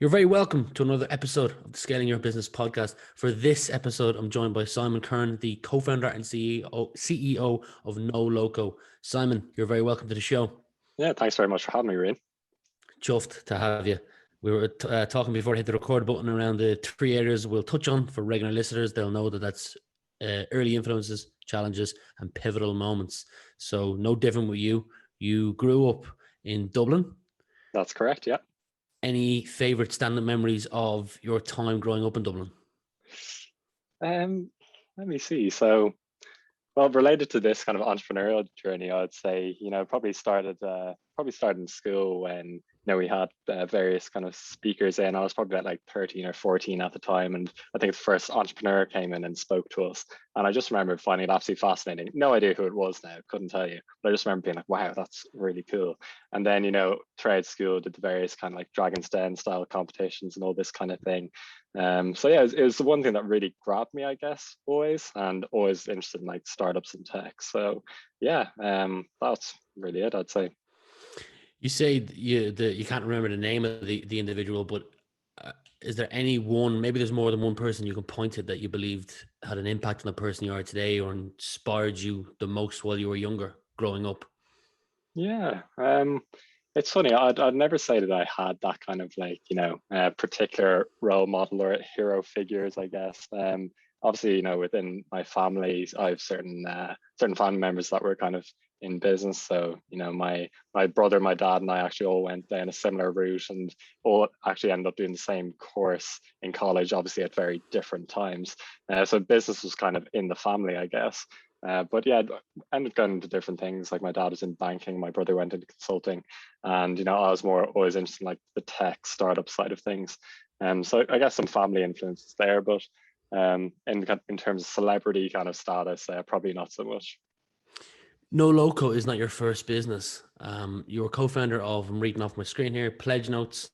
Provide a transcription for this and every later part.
You're very welcome to another episode of the Scaling Your Business podcast. For this episode, I'm joined by Simon Curran, the co-founder and CEO of Noloco. Simon, you're very welcome to the show. Yeah, thanks very much for having me, Rian. Chuffed to have you. We were talking before I hit the record button around the three areas we'll touch on for regular listeners. They'll know that's early influences, challenges, and pivotal moments. So no different with you. You grew up in Dublin. That's correct, yeah. Any favorite stand-up memories of your time growing up in Dublin? Let me see. So, well, related to this kind of entrepreneurial journey, I'd say, probably started in school when, we had various kind of speakers in. I was probably about like 13 or 14 at the time. And I think the first entrepreneur came in and spoke to us. And I just remember finding it absolutely fascinating. No idea who it was now, couldn't tell you. But I just remember being like, wow, that's really cool. And then, throughout school, did the various kind of like Dragon's Den style competitions and all this kind of thing. So yeah, it was the one thing that really grabbed me, I guess, and always interested in like startups and tech. So yeah, that's really it, I'd say. You say you can't remember the name of the individual, but is there any one, maybe there's more than one person you can point to that you believed had an impact on the person you are today or inspired you the most while you were younger, growing up? Yeah, it's funny. I'd never say that I had that kind of like, particular role model or hero figures, I guess. Obviously, within my family, I have certain family members that were kind of in business. So, my brother, my dad, and I actually all went down a similar route and all actually ended up doing the same course in college, obviously at very different times. So business was kind of in the family, I guess. But yeah, I ended up going into different things. Like my dad was in banking, my brother went into consulting, and I was more always interested in like the tech startup side of things. So I guess some family influences there, but in terms of celebrity kind of status, probably not so much. Noloco is not your first business. You're a co-founder of, I'm reading off my screen here, Pledge Notes,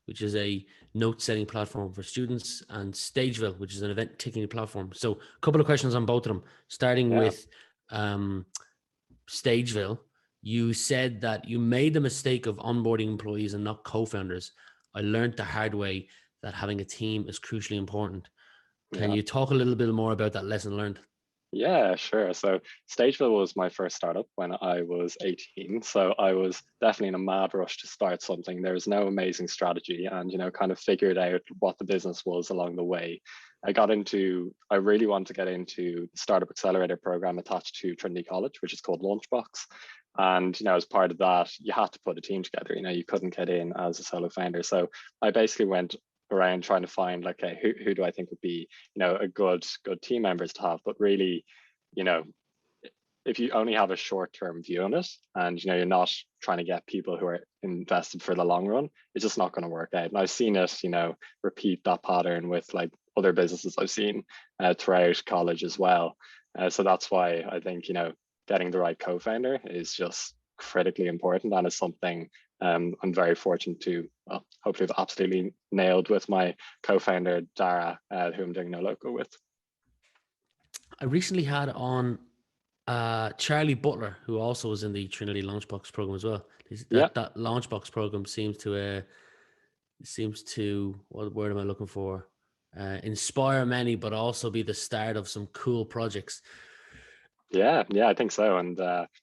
which is a note-setting platform for students, and Stageville, which is an event ticketing platform. So a couple of questions on both of them. Starting with Stageville, you said that you made the mistake of onboarding employees and not co-founders. I learned the hard way that having a team is crucially important. Can you talk a little bit more about that lesson learned? Yeah, sure. So Stageville was my first startup when I was 18. So I was definitely in a mad rush to start something. There was no amazing strategy and, kind of figured out what the business was along the way. I really wanted to get into the Startup Accelerator program attached to Trinity College, which is called Launchbox. And, as part of that, you had to put a team together. You couldn't get in as a solo founder. So I basically went around trying to find like, okay, who do I think would be, a good team members to have, but really, if you only have a short-term view on it and, you're not trying to get people who are invested for the long run, it's just not going to work out. And I've seen it, repeat that pattern with like other businesses I've seen throughout college as well. So that's why I think, getting the right co-founder is just critically important, and is something I'm very fortunate to hopefully have absolutely nailed with my co-founder Dara, who I'm doing Noloco with. I recently had on Charlie Butler, who also was in the Trinity Launchbox program as well. That Launchbox program seems to what word am I looking for? Inspire many, but also be the start of some cool projects. Yeah, I think so. And,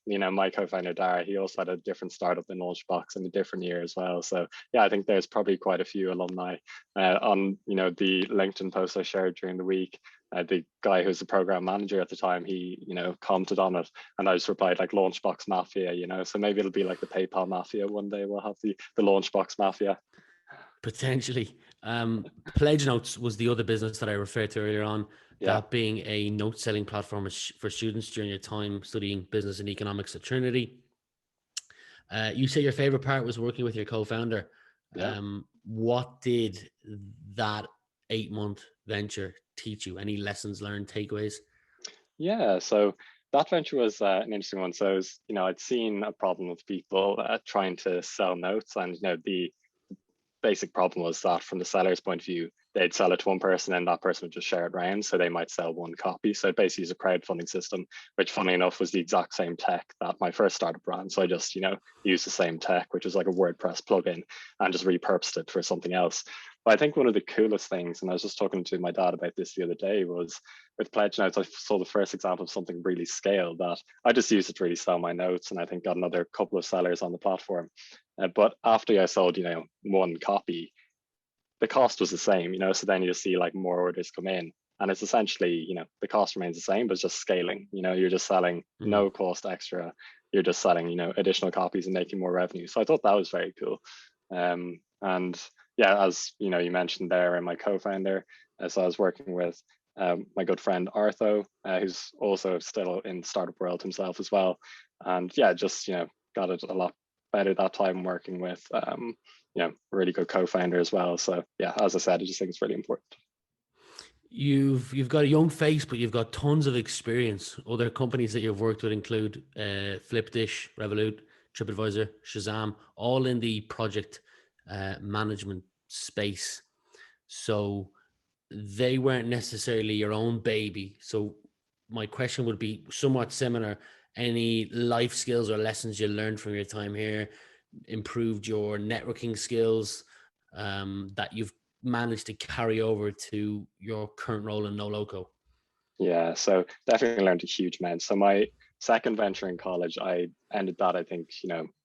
my co-founder, Dara, he also had a different startup in Launchbox in a different year as well. So yeah, I think there's probably quite a few alumni on, the LinkedIn post I shared during the week. The guy who's the program manager at the time, he, commented on it, and I just replied like Launchbox Mafia, so maybe it'll be like the PayPal Mafia one day. We'll have the Launchbox Mafia. Potentially. Pledge Notes was the other business that I referred to earlier on, that being a note-selling platform for students during your time studying business and economics at Trinity. You say your favorite part was working with your co-founder. What did that 8-month venture teach you? Any lessons learned, takeaways? Yeah, so that venture was an interesting one. So, I'd seen a problem with people trying to sell notes, and the basic problem was that from the seller's point of view, they'd sell it to one person and that person would just share it around. So they might sell one copy. So it basically is a crowdfunding system, which funny enough was the exact same tech that my first startup ran. So I just, used the same tech, which was like a WordPress plugin, and just repurposed it for something else. But I think one of the coolest things, and I was just talking to my dad about this the other day, was with Pledge Notes, I saw the first example of something really scaled that I just used it to really sell my notes, and I think got another couple of sellers on the platform. But after I sold, one copy, the cost was the same, so then you just see like more orders come in. And it's essentially, the cost remains the same, but it's just scaling. You're just selling no cost extra. You're just selling, additional copies and making more revenue. So I thought that was very cool. And yeah, as you mentioned there, and my co-founder, as I was working with my good friend Artho, who's also still in the startup world himself as well. And yeah, just got it a lot better that time working with really good co-founder as well. So yeah, as I said, I just think it's really important. You've got a young face, but you've got tons of experience. Other companies that you've worked with include Flipdish, Revolut, TripAdvisor, Shazam, all in the project management space. So they weren't necessarily your own baby. So my question would be somewhat similar. Any life skills or lessons you learned from your time here, improved your networking skills that you've managed to carry over to your current role in Noloco? Yeah, so definitely learned a huge amount. So my second venture in college, I ended that, I think,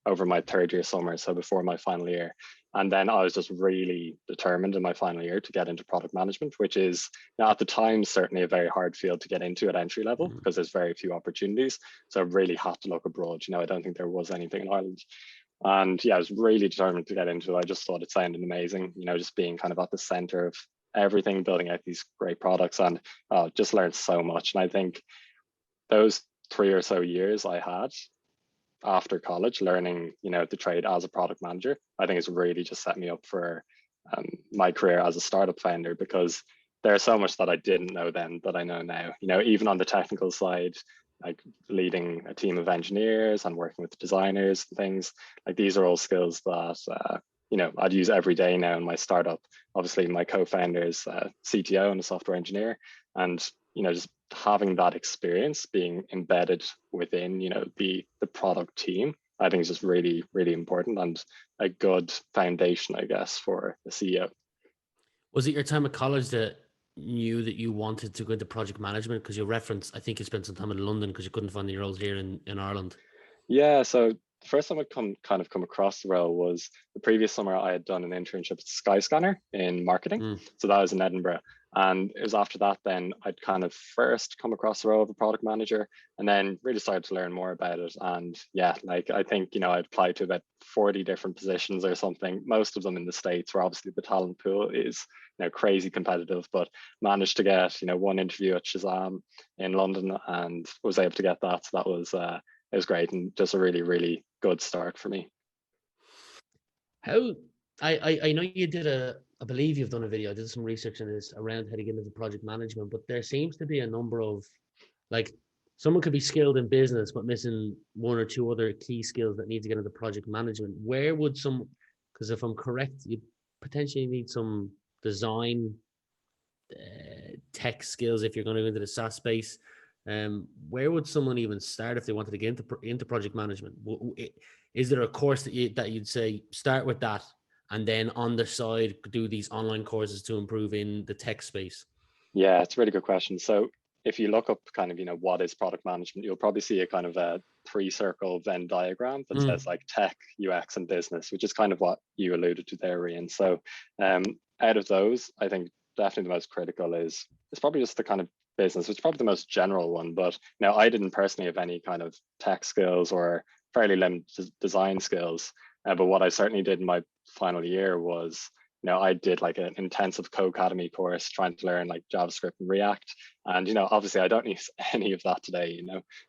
over my third year summer, so before my final year. And then I was just really determined in my final year to get into product management, which is at the time certainly a very hard field to get into at entry level because there's very few opportunities. So I really had to look abroad. I don't think there was anything in Ireland. And yeah, I was really determined to get into it. I just thought it sounded amazing, just being kind of at the center of everything, building out these great products, and just learned so much. And I think those 3 or so years I had after college learning, the trade as a product manager, I think it's really just set me up for my career as a startup founder, because there's so much that I didn't know then that I know now. Even on the technical side, like leading a team of engineers and working with designers and things, like these are all skills that I'd use every day now in my startup. Obviously, my co-founder is a CTO and a software engineer, and just having that experience being embedded within the product team, I think is just really, really important and a good foundation, I guess, for a CEO. Was it your time at college that knew that you wanted to go into project management? Because you referenced, I think you spent some time in London because you couldn't find the roles here in Ireland. Yeah, so the first time I'd come across the role was the previous summer. I had done an internship at Skyscanner in marketing. So that was in Edinburgh. And it was after that, then I'd kind of first come across the role of a product manager, and then really started to learn more about it. And yeah, like I think, I'd applied to about 40 different positions or something, most of them in the States, where obviously the talent pool is crazy competitive, but managed to get, one interview at Shazam in London and was able to get that. So that was, it was great and just a really, really good start for me. How, I know you did I believe you've done a video, I did some research on this around how to get into project management, but there seems to be a number of, like, someone could be skilled in business, but missing one or two other key skills that need to get into project management. Where would because if I'm correct, you potentially need some design, tech skills if you're going to go into the SaaS space. Where would someone even start if they wanted to get into project management? Is there a course that you'd say start with that, and then on the side do these online courses to improve in the tech space? Yeah, it's a really good question. So if you look up kind of, what is product management, you'll probably see a kind of a 3-circle Venn diagram that says like tech, UX, and business, which is kind of what you alluded to there, Rian. So out of those, I think definitely the most critical is probably just the kind of business, which is probably the most general one. But now I didn't personally have any kind of tech skills or fairly limited design skills. But what I certainly did in my final year was, I did like an intensive Codecademy course trying to learn like JavaScript and React. And, obviously I don't use any of that today,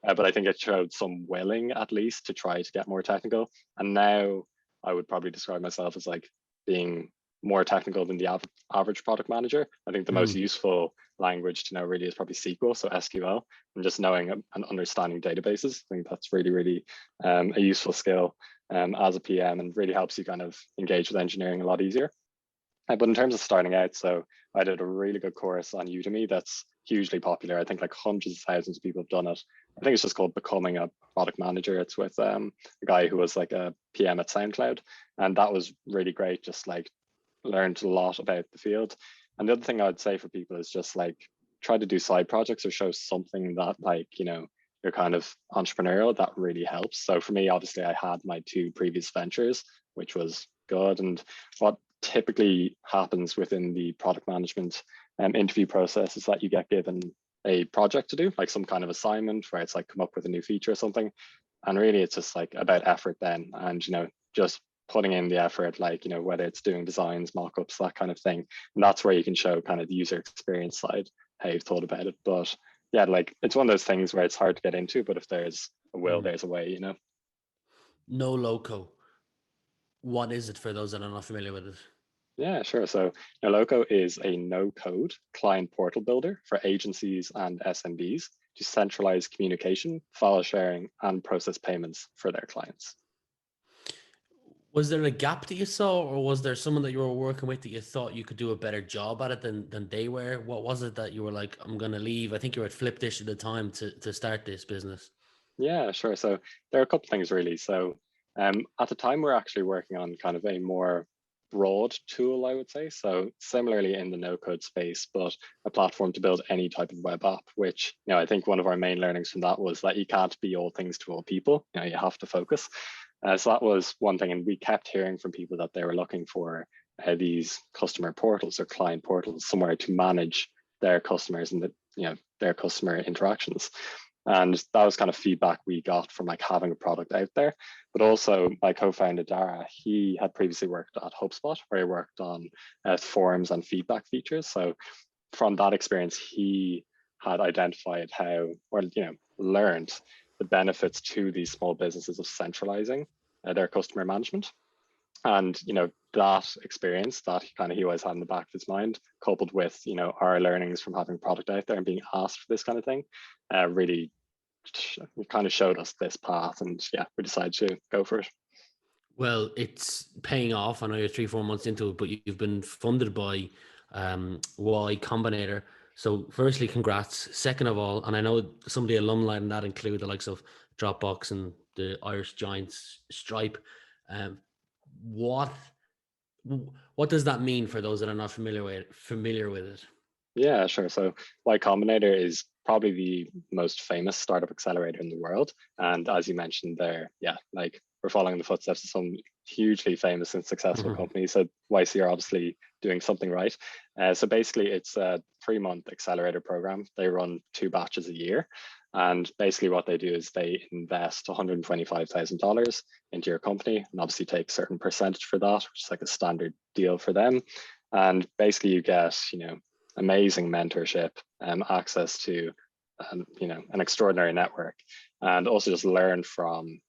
but I think it showed some willing at least to try to get more technical. And now I would probably describe myself as like being more technical than the average product manager. I think the most useful language to know really is probably SQL, so SQL, and just knowing and understanding databases. I think that's really, really a useful skill as a PM, and really helps you kind of engage with engineering a lot easier. But in terms of starting out, so I did a really good course on Udemy that's hugely popular. I think like hundreds of thousands of people have done it. I think it's just called Becoming a Product Manager. It's with a guy who was like a PM at SoundCloud. And that was really great, just like learned a lot about the field. And the other thing I would say for people is just like try to do side projects or show something that like, you're kind of entrepreneurial. That really helps. So for me, obviously I had my 2 previous ventures, which was good. And what typically happens within the product management interview process is that you get given a project to do, like some kind of assignment where it's like come up with a new feature or something. And really it's just like about effort then, and just putting in the effort, like whether it's doing designs, mock-ups, that kind of thing. And that's where you can show kind of the user experience side, how you've thought about it. But yeah, like it's one of those things where it's hard to get into, but if there's a will, there's a way. Noloco, what is it for those that are not familiar with it? Yeah, sure. So Noloco is a no-code client portal builder for agencies and SMBs to centralize communication, file sharing, and process payments for their clients. Was there a gap that you saw, or was there someone that you were working with that you thought you could do a better job at it than they were? What was it that you were like, I'm going to leave? I think you were at Flipdish at the time to start this business. Yeah, sure. So there are a couple of things really. So at the time, we're actually working on kind of a more broad tool, I would say. So similarly in the no-code space, but a platform to build any type of web app, which, I think one of our main learnings from that was that you can't be all things to all people. You have to focus. So that was one thing. And we kept hearing from people that they were looking for these customer portals or client portals, somewhere to manage their customers and their customer interactions. And that was kind of feedback we got from like having a product out there. But also my co-founder, Dara, he had previously worked at HubSpot, where he worked on forums and feedback features. So from that experience, he had identified learned the benefits to these small businesses of centralizing their customer management. And that experience that he always had in the back of his mind, coupled with our learnings from having product out there and being asked for this kind of thing, really kind of showed us this path. And yeah, we decided to go for it. Well, it's paying off. I know you're 3-4 months into it, but you've been funded by Y Combinator. So firstly, congrats. Second of all, and I know some of the alumni in that include the likes of Dropbox and the Irish giants Stripe. What does that mean for those that are not familiar with it? Yeah, sure. So Y Combinator is probably the most famous startup accelerator in the world. And as you mentioned there, yeah, like we're following the footsteps of some hugely famous and successful companies. So YC are obviously doing something right. So basically it's a 3-month accelerator program. They run 2 batches a year. And basically what they do is they invest $125,000 into your company and obviously take a certain percentage for that, which is like a standard deal for them. And basically you get, amazing mentorship, access to, an extraordinary network, and also just learn from,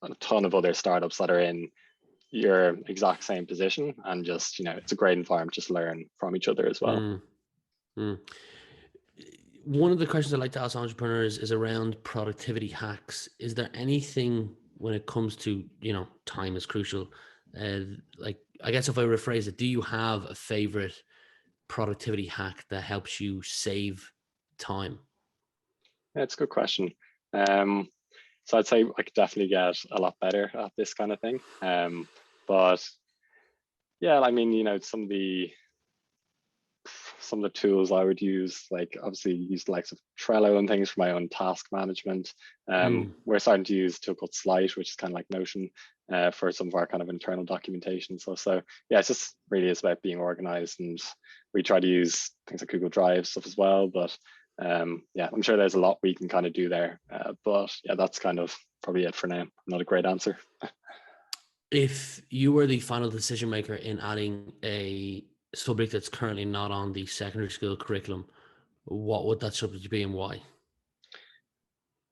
a ton of other startups that are in your exact same position. And just, it's a great environment, just learn from each other as well. One of the questions I like to ask entrepreneurs is around productivity hacks. Is there anything when it comes to, time is crucial? Like, I guess if I rephrase it, do you have a favorite productivity hack that helps you save time? Yeah, it's a good question. So I'd say I could definitely get a lot better at this kind of thing. But yeah, I mean, some of the tools I would use, like obviously use the likes of Trello and things for my own task management. We're starting to use a tool called Slide, which is kind of like Notion, for some of our kind of internal documentation. So yeah, it's just really is about being organized, and we try to use things like Google Drive stuff as well. But yeah, I'm sure there's a lot we can kind of do there. But yeah, that's kind of probably it for now. Not a great answer. If you were the final decision maker in adding a subject that's currently not on the secondary school curriculum, what would that subject be and why?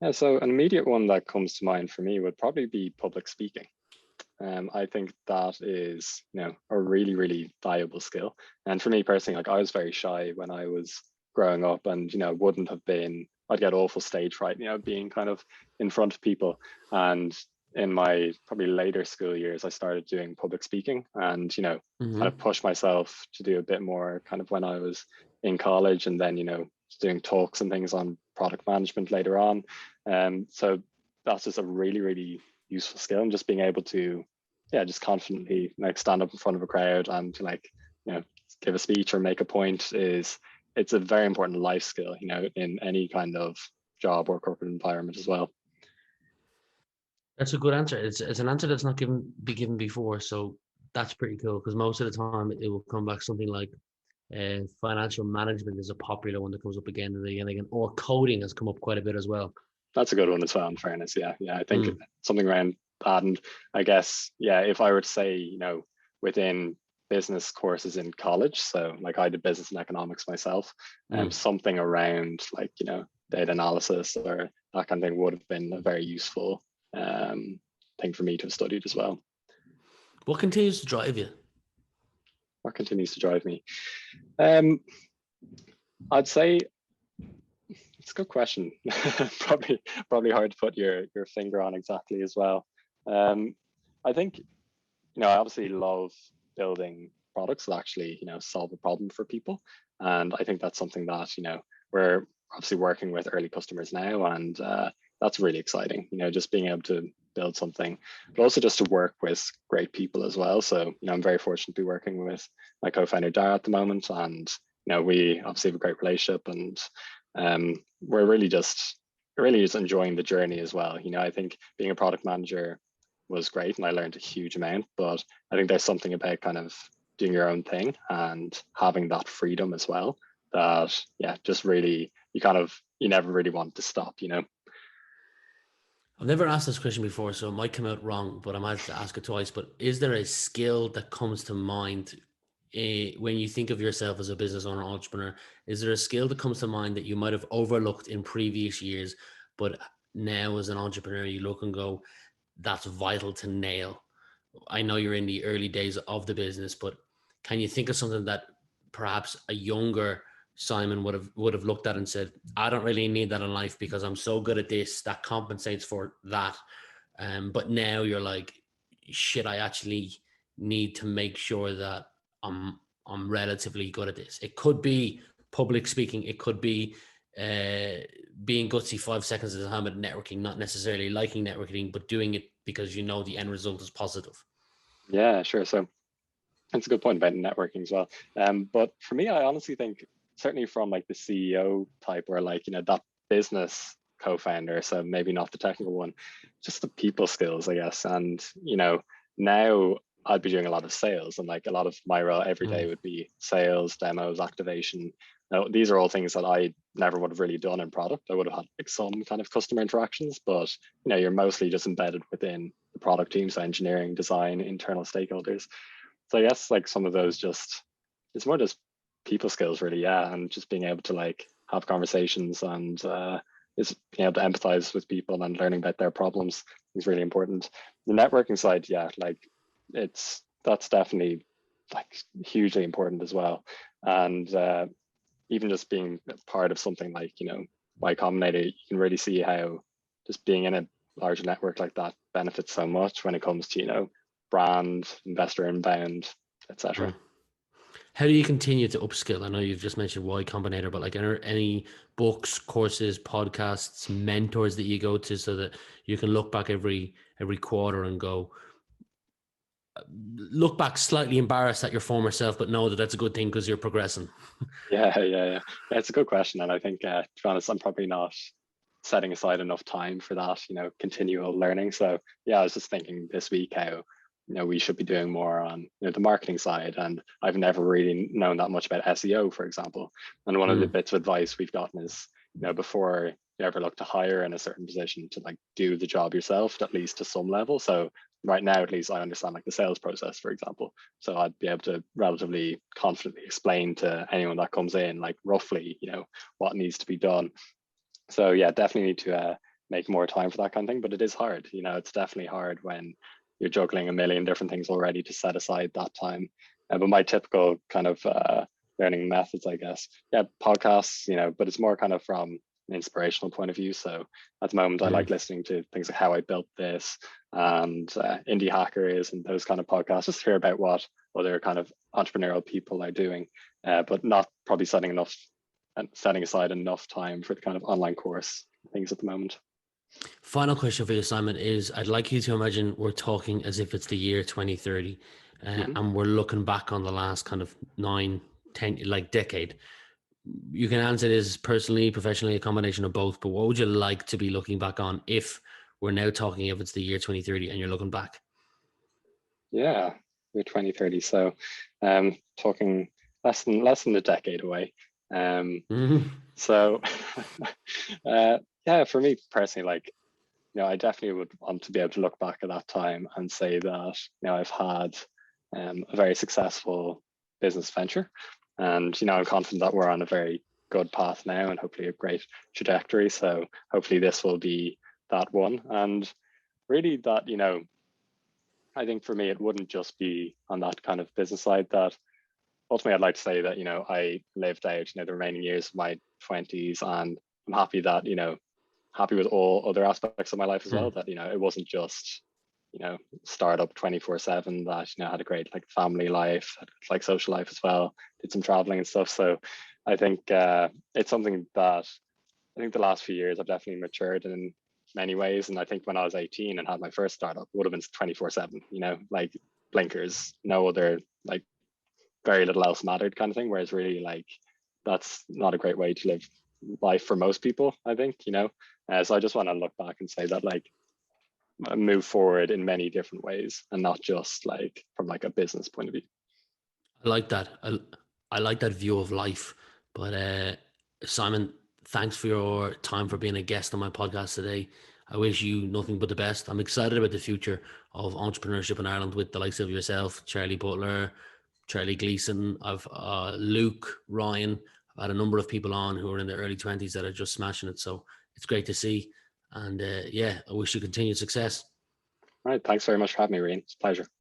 Yeah, so an immediate one that comes to mind for me would probably be public speaking. I think that is, a really, really valuable skill. And for me personally, like I was very shy when I was growing up, and wouldn't have been. I'd get awful stage fright, being kind of in front of people. And in my probably later school years, I started doing public speaking, and kind of pushed myself to do a bit more kind of when I was in college, and then doing talks and things on product management later on. So that's just a really, really useful skill, and just being able to yeah, just confidently like stand up in front of a crowd and like, give a speech or make a point it's a very important life skill, in any kind of job or corporate environment as well. That's a good answer. It's an answer that's not given before, so that's pretty cool. Because most of the time it will come back something like financial management is a popular one that comes up again and again, or coding has come up quite a bit as well. That's a good one as well, in fairness. Yeah. I think something around that. And I guess, yeah, if I were to say, within business courses in college, so like I did business and economics myself, and something around like, data analysis or that kind of thing would have been a very useful thing for me to have studied as well. What continues to drive you? What continues to drive me? I'd say it's a good question. probably hard to put your finger on exactly as well. I think, I obviously love building products that actually, solve a problem for people. And I think that's something that, we're obviously working with early customers now. And that's really exciting, just being able to build something, but also just to work with great people as well. So, I'm very fortunate to be working with my co-founder, Dara, at the moment. And, we obviously have a great relationship, and we're really just enjoying the journey as well. I think being a product manager was great and I learned a huge amount, but I think there's something about kind of doing your own thing and having that freedom as well that, just really, you never really want to stop, I've never asked this question before, so it might come out wrong, but I might have to ask it twice. But is there a skill that comes to mind when you think of yourself as a business owner, entrepreneur? Is there a skill that comes to mind that you might have overlooked in previous years, but now as an entrepreneur, you look and go, that's vital to nail? I know you're in the early days of the business, but can you think of something that perhaps a younger Simon would have looked at and said, I don't really need that in life because I'm so good at this, that compensates for that. But now you're like, shit, I actually need to make sure that I'm relatively good at this. It could be public speaking. It could be being gutsy 5 seconds at a time at networking, not necessarily liking networking, but doing it because the end result is positive. Yeah, sure. So that's a good point about networking as well. But for me, I honestly think certainly from like the CEO type or like, that business co-founder, so maybe not the technical one, just the people skills, I guess. And, now I'd be doing a lot of sales, and like a lot of my role every day would be sales, demos, activation. Now, these are all things that I never would have really done in product. I would have had like some kind of customer interactions, but you're mostly just embedded within the product team, so engineering, design, internal stakeholders. So I guess like some of those it's more just people skills really, yeah, and just being able to like have conversations and is being able to empathize with people and learning about their problems is really important. The networking side, yeah, like that's definitely like hugely important as well. And even just being part of something like, Y Combinator, you can really see how just being in a large network like that benefits so much when it comes to, brand, investor inbound, etc. How do you continue to upskill? I know you've just mentioned Y Combinator, but like any books, courses, podcasts, mentors that you go to so that you can look back every quarter and look back slightly embarrassed at your former self, but know that that's a good thing because you're progressing. Yeah. It's a good question. And I think, to be honest, I'm probably not setting aside enough time for that, continual learning. So yeah, I was just thinking this week how, we should be doing more on the marketing side. And I've never really known that much about SEO, for example. And one of the bits of advice we've gotten is, before you ever look to hire in a certain position, to like do the job yourself, at least to some level. So right now, at least I understand like the sales process, for example. So I'd be able to relatively confidently explain to anyone that comes in, like roughly, what needs to be done. So yeah, definitely need to make more time for that kind of thing. But it is hard, it's definitely hard when you're juggling a million different things already to set aside that time. But my typical kind of learning methods, I guess, yeah, podcasts, but it's more kind of from an inspirational point of view. So at the moment, I like listening to things like How I Built This and Indie Hackers and those kind of podcasts, just to hear about what other kind of entrepreneurial people are doing, but not probably setting aside enough time for the kind of online course things at the moment. Final question for you, Simon, is I'd like you to imagine we're talking as if it's the year 2030 and we're looking back on the last kind of 9, 10, like decade. You can answer this personally, professionally, a combination of both, but what would you like to be looking back on if we're now talking if it's the year 2030 and you're looking back? Yeah, we're 2030. So talking less than a decade away. So yeah, for me personally, like, I definitely would want to be able to look back at that time and say that, I've had a very successful business venture. And, I'm confident that we're on a very good path now and hopefully a great trajectory. So hopefully this will be that one. And really that, I think for me, it wouldn't just be on that kind of business side that ultimately I'd like to say that, I lived out, the remaining years of my 20s, and I'm happy that, happy with all other aspects of my life as well, that, it wasn't just, startup 24/7, that, had a great like family life, like social life as well, did some traveling and stuff. So I think it's something that I think the last few years I've definitely matured in many ways. And I think when I was 18 and had my first startup, it would have been 24/7, like blinkers, no other, like very little else mattered kind of thing. Whereas really like that's not a great way to live life for most people, I think, so I just want to look back and say that like move forward in many different ways and not just like from like a business point of view. I like that. I like that view of life. But Simon, thanks for your time, for being a guest on my podcast today. I wish you nothing but the best. I'm excited about the future of entrepreneurship in Ireland with the likes of yourself, Charlie Butler, Charlie Gleason. I've Luke, Ryan. I've had a number of people on who are in their early 20s that are just smashing it. So it's great to see. And yeah, I wish you continued success. All right. Thanks very much for having me, Rian. It's a pleasure.